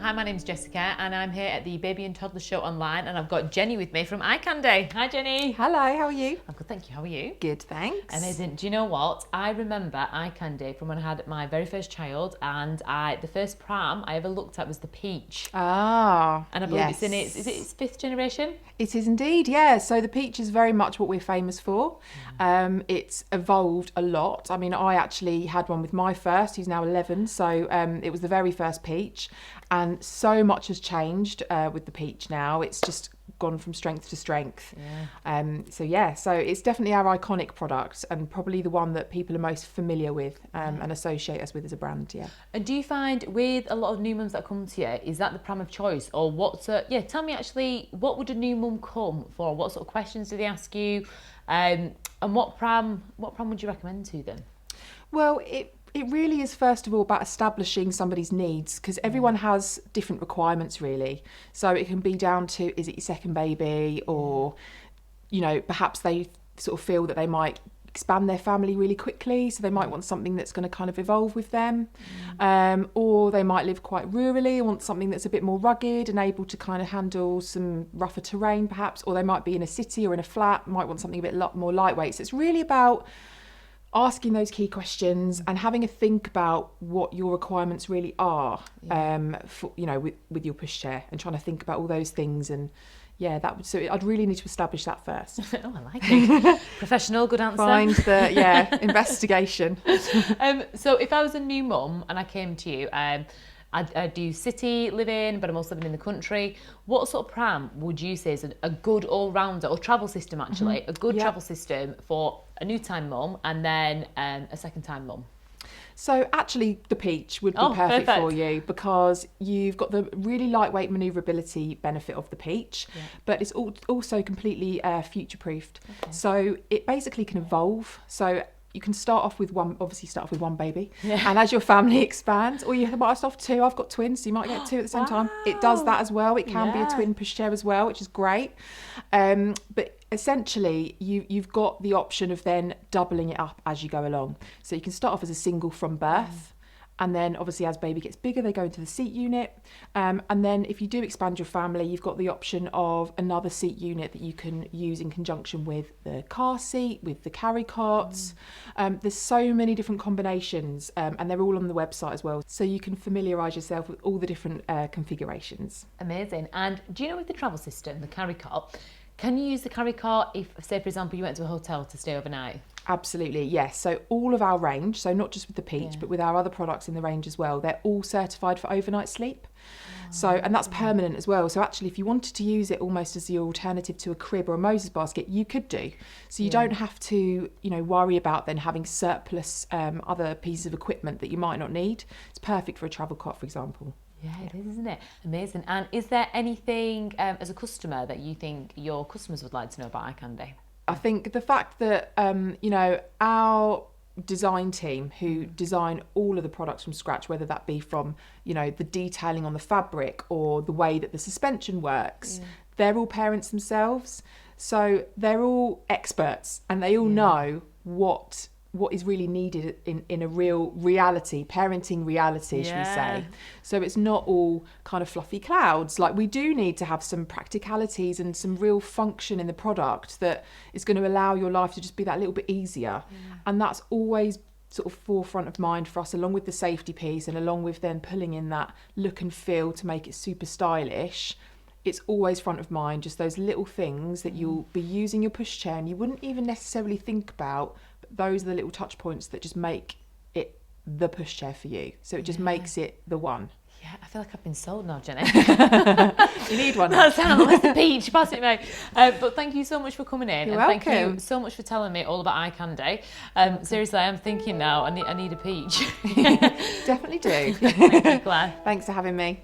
Hi, my name's Jessica and I'm here at the Baby and Toddler Show online, and I've got Jenny with me from Icandy. Hi Jenny. Hello, how are you? I'm good, thank you. How are you? Good, thanks. Amazing. Do you know what? I remember Icandy from when I had my very first child, and the first Pram I ever looked at was the Peach. Ah, And I believe yes. it's in its fifth generation? It is indeed, yeah. So the Peach is very much what we're famous for. It's evolved a lot. I mean, I actually had one with my first, who's now 11. So it was the very first Peach. And so much has changed with the Peach now. It's just gone from strength to strength. Yeah. So it's definitely our iconic product, and probably the one that people are most familiar with and associate us with as a brand. Yeah. And do you find with a lot of new mums that come to you, is that the Pram of choice, or tell me actually, what would a new mum come for? What sort of questions do they ask you? And what Pram would you recommend to them? Well, it really is, first of all, about establishing somebody's needs, because everyone has different requirements, really. So it can be down to, is it your second baby, or, you know, perhaps they sort of feel that they might expand their family really quickly, so they might want something that's going to kind of evolve with them. Or they might live quite rurally and want something that's a bit more rugged and able to kind of handle some rougher terrain, perhaps. Or they might be in a city or in a flat, might want something a bit more lightweight. So it's really about asking those key questions and having a think about what your requirements really are, for, you know, with your pushchair, and trying to think about all those things. And I'd really need to establish that first. Oh, I like it. Professional, good answer. Find the investigation. So if I was a new mum and I came to you, I do city living, but I'm also living in the country. What sort of Pram would you say is a good all-rounder, or travel system actually, a good travel system for a new time mum and then a second time mum? So actually the Peach would be perfect for you, because you've got the really lightweight manoeuvrability benefit of the Peach, but it's also completely future-proofed. Okay. So it basically can evolve. So you can start off with one baby, and as your family expands, or you might start off with two. I've got twins, so you might get two at the same time. It does that as well. It can be a twin pushchair as well, which is great. But essentially, you've got the option of then doubling it up as you go along. So you can start off as a single from birth. And then obviously as baby gets bigger, they go into the seat unit. And then if you do expand your family, you've got the option of another seat unit that you can use in conjunction with the car seat, with the carry cots. There's so many different combinations, and they're all on the website as well. So you can familiarise yourself with all the different configurations. Amazing. And do you know, with the travel system, the carry cot, can you use the carry cot if, say for example, you went to a hotel to stay overnight? Absolutely, yes. So all of our range, so not just with the Peach, but with our other products in the range as well, they're all certified for overnight sleep. And that's permanent as well. So actually, if you wanted to use it almost as the alternative to a crib or a Moses basket, you could do. So you don't have to, you know, worry about then having surplus other pieces of equipment that you might not need. It's perfect for a travel cot, for example. Yeah, it is, isn't it? Amazing. And is there anything as a customer that you think your customers would like to know about Icandy? I think the fact that, you know, our design team who design all of the products from scratch, whether that be from, you know, the detailing on the fabric or the way that the suspension works, they're all parents themselves. So they're all experts, and they all know what is really needed in a real reality, parenting reality, should we say. So it's not all kind of fluffy clouds. Like, we do need to have some practicalities and some real function in the product that is going to allow your life to just be that little bit easier. And that's always sort of forefront of mind for us, along with the safety piece and along with then pulling in that look and feel to make it super stylish. It's always front of mind, just those little things that you'll be using your pushchair and you wouldn't even necessarily think about. Those are the little touch points that just make it the pushchair for you. So it just makes it the one. Yeah, I feel like I've been sold now, Jenny. You need one. That sounds like the Peach, pass it me. But thank you so much for coming in. You're and welcome. Thank you so much for telling me all about Icandy. Seriously, I'm thinking now, I need a Peach. Definitely do. Thank you, Claire. Thanks for having me.